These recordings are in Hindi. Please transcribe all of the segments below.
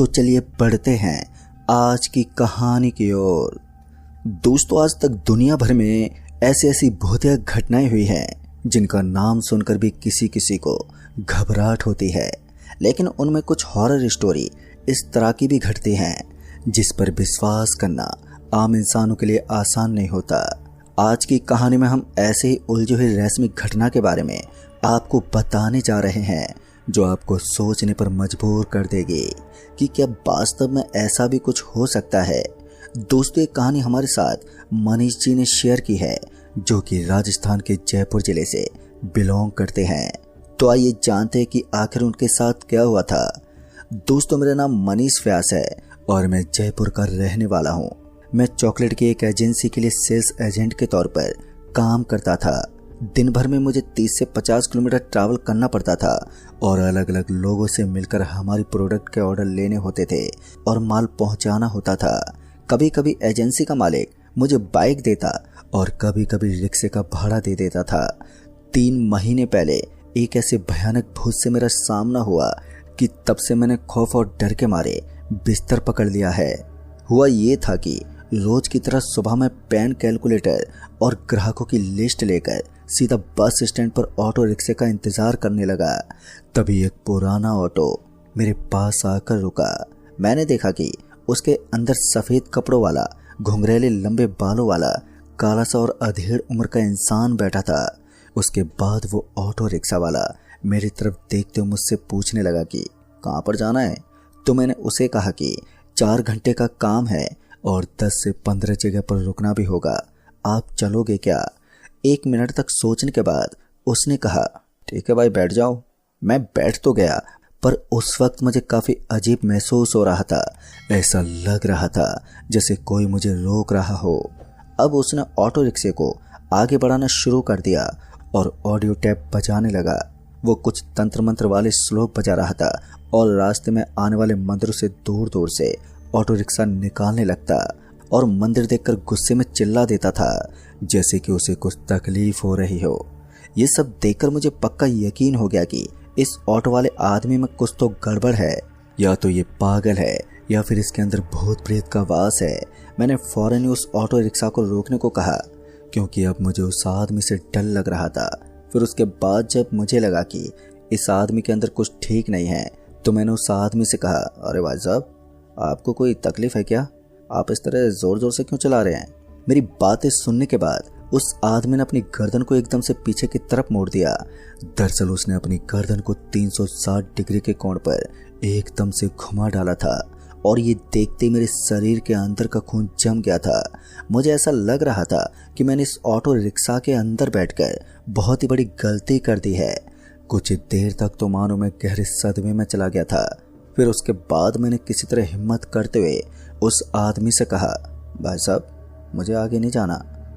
तो चलिए बढ़ते हैं आज की कहानी की ओर। दोस्तों, आज तक दुनिया भर में ऐसी ऐसी भूतिया घटनाएं हुई हैं जिनका नाम सुनकर भी किसी किसी को घबराहट होती है, लेकिन उनमें कुछ हॉरर स्टोरी इस तरह की भी घटती हैं जिस पर विश्वास करना आम इंसानों के लिए आसान नहीं होता। आज की कहानी में हम ऐसे ही उलझी हुई रहस्यमय घटना के बारे में आपको बताने जा रहे हैं जो आपको सोचने पर मजबूर कर देगी कि क्या वास्तव में ऐसा भी कुछ हो सकता है। दोस्तों, ये कहानी हमारे साथ मनीष जी ने शेयर की है जो कि राजस्थान के जयपुर जिले से बिलोंग करते हैं। तो आइए जानते हैं कि आखिर उनके साथ क्या हुआ था। दोस्तों, मेरा नाम मनीष व्यास है और मैं जयपुर का रहने वाला हूँ। मैं चॉकलेट की एक एजेंसी के लिए सेल्स एजेंट के तौर पर काम करता था। दिन भर में मुझे 30 से 50 किलोमीटर ट्रैवल करना पड़ता था और अलग अलग लोगों से मिलकर हमारी प्रोडक्ट के ऑर्डर लेने होते थे और माल पहुंचाना होता था। कभी कभी एजेंसी का मालिक मुझे बाइक देता और कभी कभी रिक्शे का भाड़ा दे देता था। 3 महीने पहले एक ऐसे भयानक भूत से मेरा सामना हुआ कि तब से मैंने खौफ और डर के मारे बिस्तर पकड़ लिया है। हुआ ये था कि रोज की तरह सुबह में पेन, कैलकुलेटर और ग्राहकों की लिस्ट लेकर सीधा बस स्टैंड पर ऑटो रिक्शे का इंतजार करने लगा। तभी एक पुराना ऑटो मेरे पास आकर रुका। मैंने देखा कि उसके अंदर सफेद कपड़ों वाला, घुंघरेले लंबे बालों वाला, काला सा और अधेड़ उम्र का इंसान बैठा था। उसके बाद वो ऑटो रिक्शा वाला मेरी तरफ देखते हुए मुझसे पूछने लगा कि कहाँ पर जाना है। तो मैंने उसे कहा कि 4 घंटे का काम है और 10 से 15 जगह पर रुकना भी होगा, आप चलोगे क्या। 1 मिनट तक सोचने के बाद उसने कहा ठीक है भाई, बैठ जाओ। मैं बैठ तो गया, पर उस वक्त मुझे काफ़ी अजीब महसूस हो रहा था। ऐसा लग रहा था जैसे कोई मुझे रोक रहा हो। अब उसने ऑटो रिक्शे को आगे बढ़ाना शुरू कर दिया और ऑडियो टैप बजाने लगा। वो कुछ तंत्र मंत्र वाले श्लोक बजा रहा था और रास्ते में आने वाले मंदिरों से दूर दूर से ऑटो रिक्शा निकालने लगता और मंदिर देखकर गुस्से में चिल्ला देता था जैसे कि उसे कुछ तकलीफ हो रही हो। ये सब देखकर मुझे पक्का यकीन हो गया कि इस ऑटो वाले आदमी में कुछ तो गड़बड़ है, या तो ये पागल है या फिर इसके अंदर भूत प्रेत का वास है। मैंने फौरन ही उस ऑटो रिक्शा को रोकने को कहा क्योंकि अब मुझे उस आदमी से डर लग रहा था। फिर उसके बाद जब मुझे लगा कि इस आदमी के अंदर कुछ ठीक नहीं है तो मैंने उस आदमी से कहा, अरे भाई साहब, आपको कोई तकलीफ है क्या? आप इस तरह जोर जोर से क्यों चला रहे हैं? मेरी बातें सुनने के बाद उस आदमी ने अपनी गर्दन को एकदम से पीछे की तरफ मोड़ दिया। दरअसल उसने अपनी गर्दन को 360 डिग्री के कोण पर एकदम से घुमा डाला था और ये देखते मेरे शरीर के अंदर का खून जम गया था। मुझे ऐसा लग रहा था कि मैंने इस ऑटो रिक्शा के अंदर बैठकर बहुत ही बड़ी गलती कर दी है। कुछ देर तक तो मानो मैं गहरे सदमे में चला गया था। फिर उसके बाद मैंने किसी तरह हिम्मत करते हुए उस आदमी से कहा, भाई साहब, मुझे आगे नहीं जाना,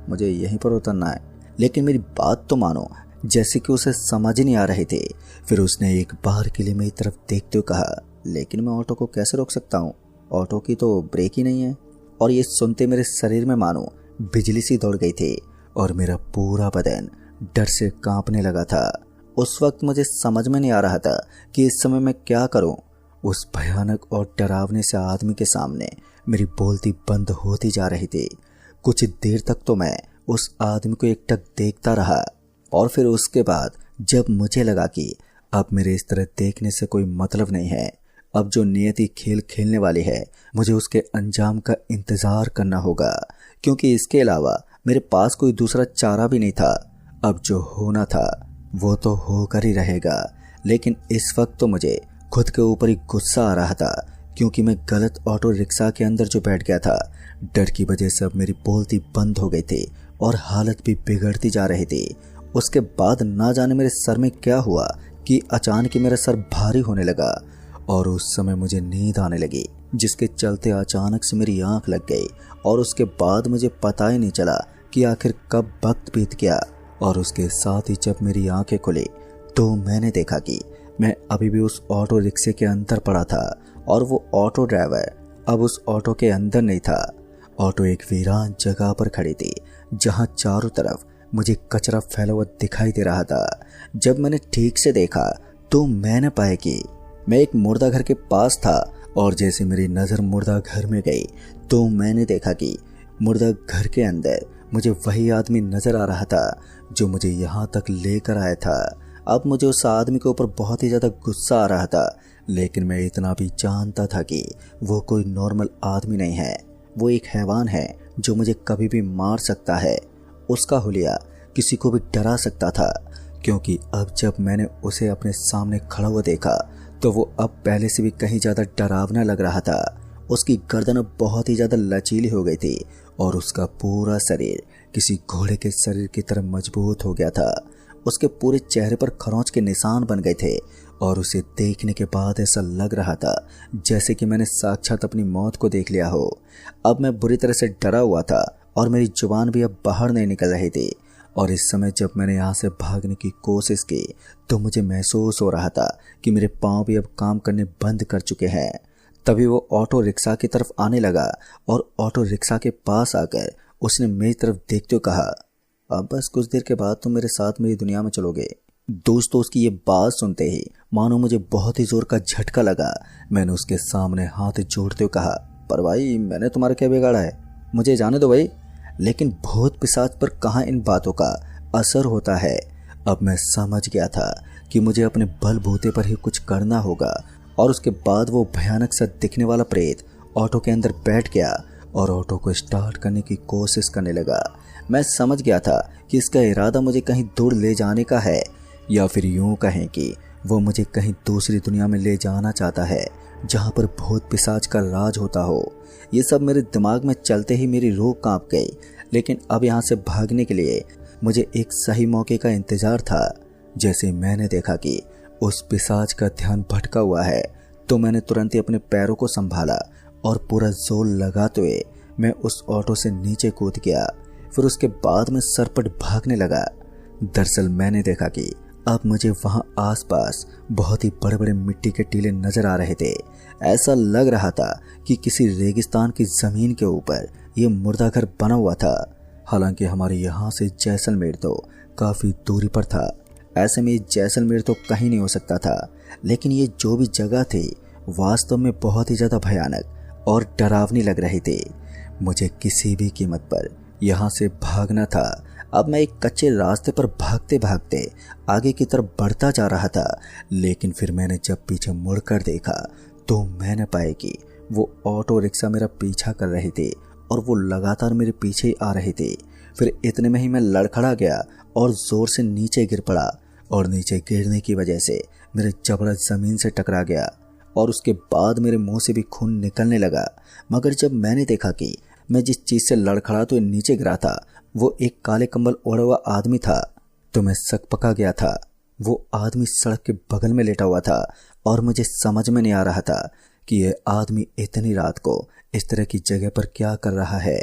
मुझे यहीं पर उतरना है। लेकिन मेरी बात तो मानो, जैसे कि उसे समझ नहीं आ रही थी। फिर उसने एक बार के लिए मेरी तरफ देखते हुए कहा, लेकिन मैं ऑटो को कैसे रोक सकता हूँ? ऑटो की तो ब्रेक ही नहीं है। और ये सुनते मेरे शरीर में मानो बिजली सी दौड़ गई थी और मेरा पूरा बदन डर से कांपने लगा था। उस वक्त मुझे समझ में नहीं आ रहा था कि इस समय मैं क्या करूं। उस भयानक और डरावने से आदमी के सामने मेरी बोलती बंद होती जा रही थी। कुछ देर तक तो मैं उस आदमी को एकटक देखता रहा और फिर उसके बाद जब मुझे लगा कि अब मेरे इस तरह देखने से कोई मतलब नहीं है, अब जो नियति खेल खेलने वाली है मुझे उसके अंजाम का इंतजार करना होगा, क्योंकि इसके अलावा मेरे पास कोई दूसरा चारा भी नहीं था। अब जो होना था वो तो होकर ही रहेगा। लेकिन इस वक्त तो मुझे खुद के ऊपर ही गुस्सा आ रहा था क्योंकि मैं गलत ऑटो रिक्शा के अंदर जो बैठ गया था। डर की वजह से अब मेरी बोलती बंद हो गई थी और हालत भी बिगड़ती जा रही थी। उसके बाद ना जाने मेरे सर में क्या हुआ कि अचानक मेरा सर भारी होने लगा और उस समय मुझे नींद आने लगी, जिसके चलते अचानक से मेरी आंख लग गई और उसके बाद मुझे पता ही नहीं चला कि आखिर कब वक्त बीत गया। और उसके साथ ही जब मेरी आंखें खुली तो मैंने देखा कि मैं अभी भी उस ऑटो रिक्शे के अंदर पड़ा था और वो ऑटो ड्राइवर अब उस ऑटो के अंदर नहीं था। ऑटो एक वीरान जगह पर खड़ी थी जहां चारों तरफ मुझे कचरा फैला हुआ दिखाई दे रहा था। जब मैंने ठीक से देखा तो मैंने पाया कि मैं एक मुर्दा घर के पास था और जैसे मेरी नज़र मुर्दा घर में गई तो मैंने देखा कि मुर्दा घर के अंदर मुझे वही आदमी नज़र आ रहा था जो मुझे यहाँ तक लेकर आया था। अब मुझे उस आदमी के ऊपर बहुत ही ज़्यादा गुस्सा आ रहा था, लेकिन मैं इतना भी जानता था कि वो कोई नॉर्मल आदमी नहीं है, वो एक हैवान है जो मुझे कभी भी मार सकता है। उसका हुलिया किसी को भी डरा सकता था, क्योंकि अब जब मैंने उसे अपने सामने खड़ा हुआ देखा तो वो अब पहले से भी कहीं ज़्यादा डरावना लग रहा था। उसकी गर्दन अब बहुत ही ज़्यादा लचीली हो गई थी और उसका पूरा शरीर किसी घोड़े के शरीर की तरह मजबूत हो गया था। उसके पूरे चेहरे पर खरोंच के निशान बन गए थे और उसे देखने के बाद ऐसा लग रहा था जैसे कि मैंने साक्षात अपनी मौत को देख लिया हो। अब मैं बुरी तरह से डरा हुआ था और मेरी जुबान भी अब बाहर नहीं निकल रही थी। और इस समय जब मैंने यहाँ से भागने की कोशिश की तो मुझे महसूस हो रहा था कि मेरे पाँव भी अब काम करने बंद कर चुके हैं। तभी वो ऑटो रिक्शा की तरफ आने लगा और ऑटो रिक्शा के पास आकर उसने मेरी तरफ देखते हुए कहा, अब बस कुछ देर के बाद तुम मेरे साथ मेरी दुनिया में चलोगे। दोस्तों, उसकी ये बात सुनते ही मानो मुझे बहुत ही जोर का झटका लगा। मैंने उसके सामने हाथ जोड़ते हुए कहा, पर भाई मैंने तुम्हारा क्या बिगाड़ा है, मुझे जाने दो भाई। लेकिन भूत पिशाच पर कहाँ इन बातों का असर होता है। अब मैं समझ गया था कि मुझे अपने बलबूते पर ही कुछ करना होगा। और उसके बाद वो भयानक सा दिखने वाला प्रेत ऑटो के अंदर बैठ गया और ऑटो को स्टार्ट करने की कोशिश करने लगा। मैं समझ गया था कि इसका इरादा मुझे कहीं दूर ले जाने का है, या फिर यूं कहें कि वो मुझे कहीं दूसरी दुनिया में ले जाना चाहता है जहां पर भूत पिशाच का राज होता हो। ये सब मेरे दिमाग में चलते ही मेरी रूह कांप गई। लेकिन अब यहाँ से भागने के लिए मुझे एक सही मौके का इंतजार था। जैसे मैंने देखा कि उस पिशाच का ध्यान भटका हुआ है तो मैंने तुरंत ही अपने पैरों को संभाला और पूरा जोर लगाते हुए मैं उस ऑटो से नीचे कूद गया। फिर उसके बाद मैं सरपट भागने लगा। दरअसल मैंने देखा कि अब मुझे वहां आसपास बहुत ही बड़े बड़े मिट्टी के टीले नजर आ रहे थे। ऐसा लग रहा था कि किसी रेगिस्तान की जमीन के ऊपर ये मुर्दा घर बना हुआ था। हालांकि हमारे यहाँ से जैसलमेर तो काफ़ी दूरी पर था। ऐसे में जैसलमेर तो कहीं नहीं हो सकता था, लेकिन ये जो भी जगह थी वास्तव में बहुत ही ज़्यादा भयानक और डरावनी लग रही थी। मुझे किसी भी कीमत पर यहाँ से भागना था। अब मैं एक कच्चे रास्ते पर भागते भागते आगे की तरफ बढ़ता जा रहा था, लेकिन फिर मैंने जब पीछे मुड़कर देखा तो मैंने पाया कि वो ऑटो रिक्शा मेरा पीछा कर रही थी और वो लगातार मेरे पीछे ही आ रही थी। फिर इतने में ही मैं लड़खड़ा गया और ज़ोर से नीचे गिर पड़ा और नीचे गिरने की वजह से मेरे जबड़ा ज़मीन से टकरा गया और उसके बाद मेरे मुंह से भी खून निकलने लगा। मगर जब मैंने देखा कि मैं जिस चीज़ से लड़खड़ा तो नीचे गिरा था वो एक काले कंबल ओढ़ा हुआ आदमी था, तो मैं सकपका गया था। वो आदमी सड़क के बगल में लेटा हुआ था और मुझे समझ में नहीं आ रहा था कि यह आदमी इतनी रात को इस तरह की जगह पर क्या कर रहा है।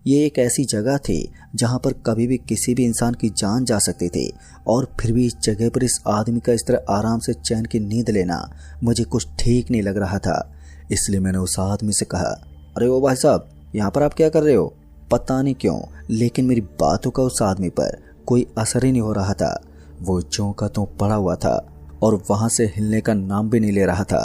ये एक ऐसी जगह थी जहां पर कभी भी किसी भी इंसान की जान जा सकती थी, और फिर भी इस जगह पर इस आदमी का इस तरह आराम से चैन की नींद लेना मुझे कुछ ठीक नहीं लग रहा था। इसलिए मैंने उस आदमी से कहा, अरे ओ भाई साहब, यहाँ पर आप क्या कर रहे हो? पता नहीं क्यों, लेकिन मेरी बातों का उस आदमी पर कोई असर ही नहीं हो रहा था। वो ज्यों का त्यों पड़ा हुआ था और वहां से हिलने का नाम भी नहीं ले रहा था।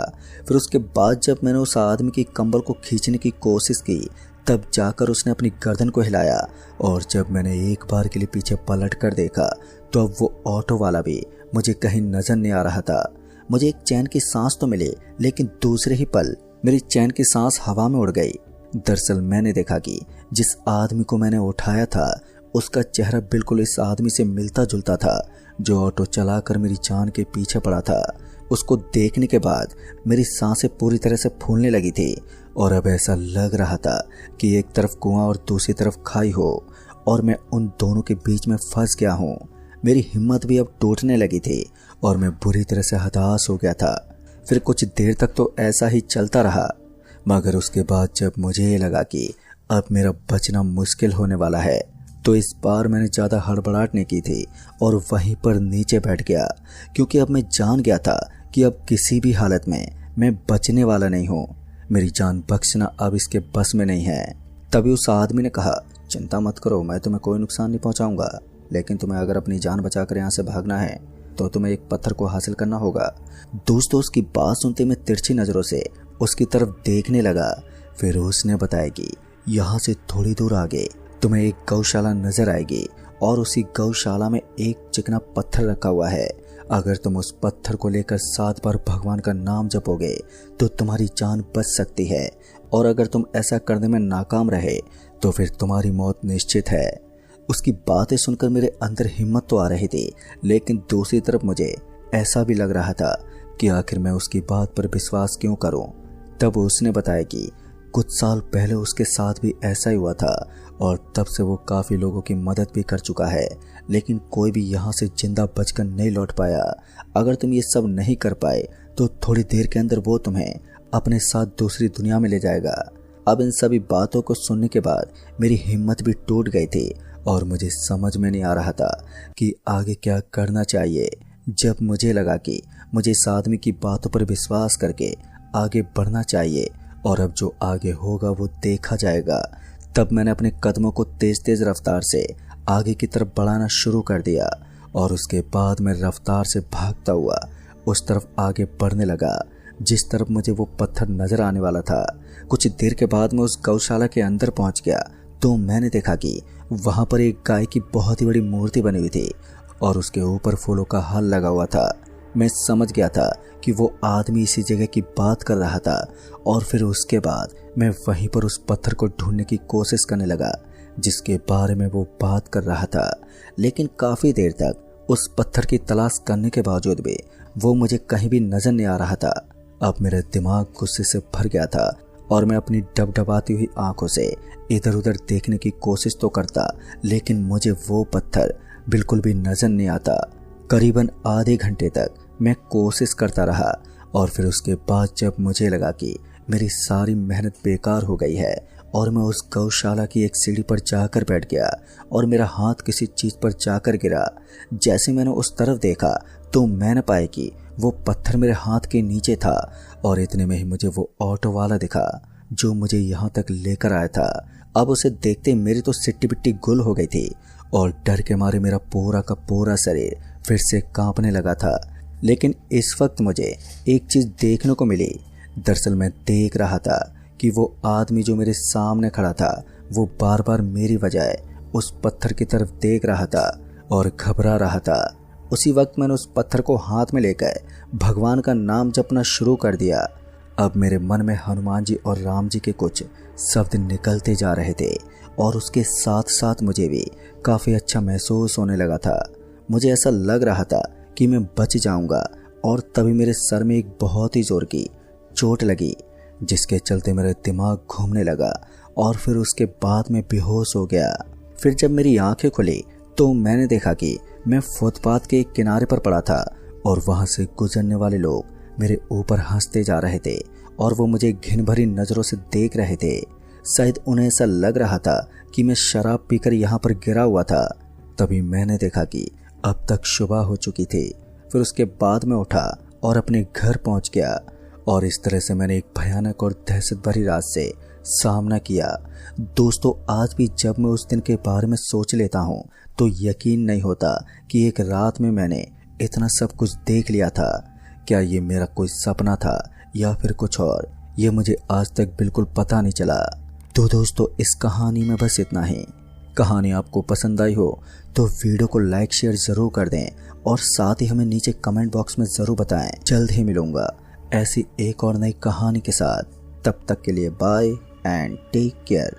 फिर उसके बाद जब मैंने उस आदमी की कंबल को खींचने की कोशिश की तब जाकर उसने अपनी गर्दन को हिलाया, और जब मैंने एक बार के लिए पीछे पलट कर देखा तो अब वो ऑटो वाला भी मुझे कहीं नजर नहीं आ रहा था। मुझे एक चैन की सांस तो मिली, लेकिन दूसरे ही पल मेरी चैन की सांस हवा में उड़ गई। दरअसल मैंने देखा कि जिस आदमी को मैंने उठाया था उसका चेहरा बिल्कुल इस आदमी से मिलता जुलता था जो ऑटो चलाकर मेरी जान के पीछे पड़ा था। उसको देखने के बाद मेरी सांसें पूरी तरह से फूलने लगी थी और अब ऐसा लग रहा था कि एक तरफ कुआं और दूसरी तरफ खाई हो और मैं उन दोनों के बीच में फंस गया हूँ। मेरी हिम्मत भी अब टूटने लगी थी और मैं बुरी तरह से हताश हो गया था। फिर कुछ देर तक तो ऐसा ही चलता रहा, मगर उसके बाद जब मुझे ये लगा कि अब मेरा बचना मुश्किल होने वाला है तो इस बार मैंने ज़्यादा हड़बड़ाहट नहीं की थी और वहीं पर नीचे बैठ गया, क्योंकि अब मैं जान गया था कि अब किसी भी हालत में मैं बचने वाला नहीं हूँ। मेरी जान बख्शना अब इसके बस में नहीं है। तभी उस आदमी ने कहा, चिंता मत करो, मैं तुम्हें कोई नुकसान नहीं पहुँचाऊँगा, लेकिन तुम्हें अगर अपनी जान बचाकर यहाँ से भागना है तो तुम्हें एक पत्थर को हासिल करना होगा। दोस्तों, उसकी बात सुनते मैं तिरछी नज़रों से उसकी तरफ देखने लगा। फिर उसने बताया कि यहाँ से थोड़ी दूर आगे तुम्हें एक गौशाला नजर आएगी और उसी गौशाला में एक चिकना पत्थर रखा हुआ है। अगर तुम उस पत्थर को लेकर 7 बार भगवान का नाम जपोगे तो तुम्हारी जान बच सकती है, और अगर तुम ऐसा करने में नाकाम रहे तो फिर तुम्हारी मौत निश्चित है। उसकी बातें सुनकर मेरे अंदर हिम्मत तो आ रही थी, लेकिन दूसरी तरफ मुझे ऐसा भी लग रहा था कि आखिर मैं उसकी बात पर विश्वास क्यों करूं। तब उसने बताया कि कुछ साल पहले उसके साथ भी ऐसा ही हुआ था और तब से वो काफ़ी लोगों की मदद भी कर चुका है, लेकिन कोई भी यहाँ से जिंदा बचकर नहीं लौट पाया। अगर तुम ये सब नहीं कर पाए तो थोड़ी देर के अंदर वो तुम्हें अपने साथ दूसरी दुनिया में ले जाएगा। अब इन सभी बातों को सुनने के बाद मेरी हिम्मत भी टूट गई थी और मुझे समझ में नहीं आ रहा था कि आगे क्या करना चाहिए। जब मुझे लगा कि मुझे इस आदमी की बातों पर विश्वास करके आगे बढ़ना चाहिए और अब जो आगे होगा वो देखा जाएगा, तब मैंने अपने कदमों को तेज तेज रफ्तार से आगे की तरफ बढ़ाना शुरू कर दिया और उसके बाद मैं रफ्तार से भागता हुआ उस तरफ आगे बढ़ने लगा जिस तरफ मुझे वो पत्थर नजर आने वाला था। कुछ देर के बाद मैं उस गौशाला के अंदर पहुंच गया तो मैंने देखा कि वहां पर एक गाय की बहुत ही बड़ी मूर्ति बनी हुई थी और उसके ऊपर फूलों का हार लगा हुआ था। मैं समझ गया था कि वो आदमी इसी जगह की बात कर रहा था और फिर उसके बाद मैं वहीं पर उस पत्थर को ढूंढने की कोशिश करने लगा जिसके बारे में वो बात कर रहा था, लेकिन काफ़ी देर तक उस पत्थर की तलाश करने के बावजूद भी वो मुझे कहीं भी नजर नहीं आ रहा था। अब मेरा दिमाग गुस्से से भर गया था और मैं अपनी डबडबाती हुई आंखों से इधर उधर देखने की कोशिश तो करता, लेकिन मुझे वो पत्थर बिल्कुल भी नजर नहीं आता। करीबन आधे घंटे तक मैं कोशिश करता रहा और फिर उसके बाद जब मुझे लगा कि मेरी सारी मेहनत बेकार हो गई है और मैं उस गौशाला की एक सीढ़ी पर जाकर बैठ गया और मेरा हाथ किसी चीज़ पर जाकर गिरा। जैसे मैंने उस तरफ देखा तो मैंने पाया कि वो पत्थर मेरे हाथ के नीचे था और इतने में ही मुझे वो ऑटो वाला दिखा जो मुझे यहाँ तक लेकर आया था। अब उसे देखते मेरी तो सिट्टी बिट्टी गुल हो गई थी और डर के मारे मेरा पूरा का पूरा शरीर फिर से कांपने लगा था। लेकिन इस वक्त मुझे एक चीज़ देखने को मिली। दरअसल मैं देख रहा था कि वो आदमी जो मेरे सामने खड़ा था वो बार बार मेरी बजाय उस पत्थर की तरफ देख रहा था और घबरा रहा था। उसी वक्त मैंने उस पत्थर को हाथ में लेकर भगवान का नाम जपना शुरू कर दिया। अब मेरे मन में हनुमान जी और राम जी के कुछ शब्द निकलते जा रहे थे और उसके साथ साथ मुझे भी काफ़ी अच्छा महसूस होने लगा था। मुझे ऐसा लग रहा था कि मैं बच जाऊंगा और तभी मेरे सर में एक बहुत ही जोर की चोट लगी जिसके चलते मेरा दिमाग घूमने लगा और फिर उसके बाद मैं बेहोश हो गया। फिर जब मेरी आंखें खुली तो मैंने देखा कि मैं फुटपाथ के एक किनारे पर पड़ा था और वहां से गुजरने वाले लोग मेरे ऊपर हंसते जा रहे थे और वो मुझे घिन भरी नज़रों से देख रहे थे। शायद उन्हें ऐसा लग रहा था कि मैं शराब पीकर यहाँ पर गिरा हुआ था। तभी मैंने देखा कि अब तक सुबह हो चुकी थी। फिर उसके बाद मैं उठा और अपने घर पहुँच गया और इस तरह से मैंने एक भयानक और दहशत भरी रात से सामना किया। दोस्तों, आज भी जब मैं उस दिन के बारे में सोच लेता हूँ तो यकीन नहीं होता कि एक रात में मैंने इतना सब कुछ देख लिया था। क्या ये मेरा कोई सपना था या फिर कुछ और, ये मुझे आज तक बिल्कुल पता नहीं चला। तो दोस्तों, इस कहानी में बस इतना ही। कहानी आपको पसंद आई हो तो वीडियो को लाइक शेयर ज़रूर कर दें और साथ ही हमें नीचे कमेंट बॉक्स में ज़रूर बताएं। जल्द ही मिलूंगा ऐसी एक और नई कहानी के साथ। तब तक के लिए बाय एंड टेक केयर।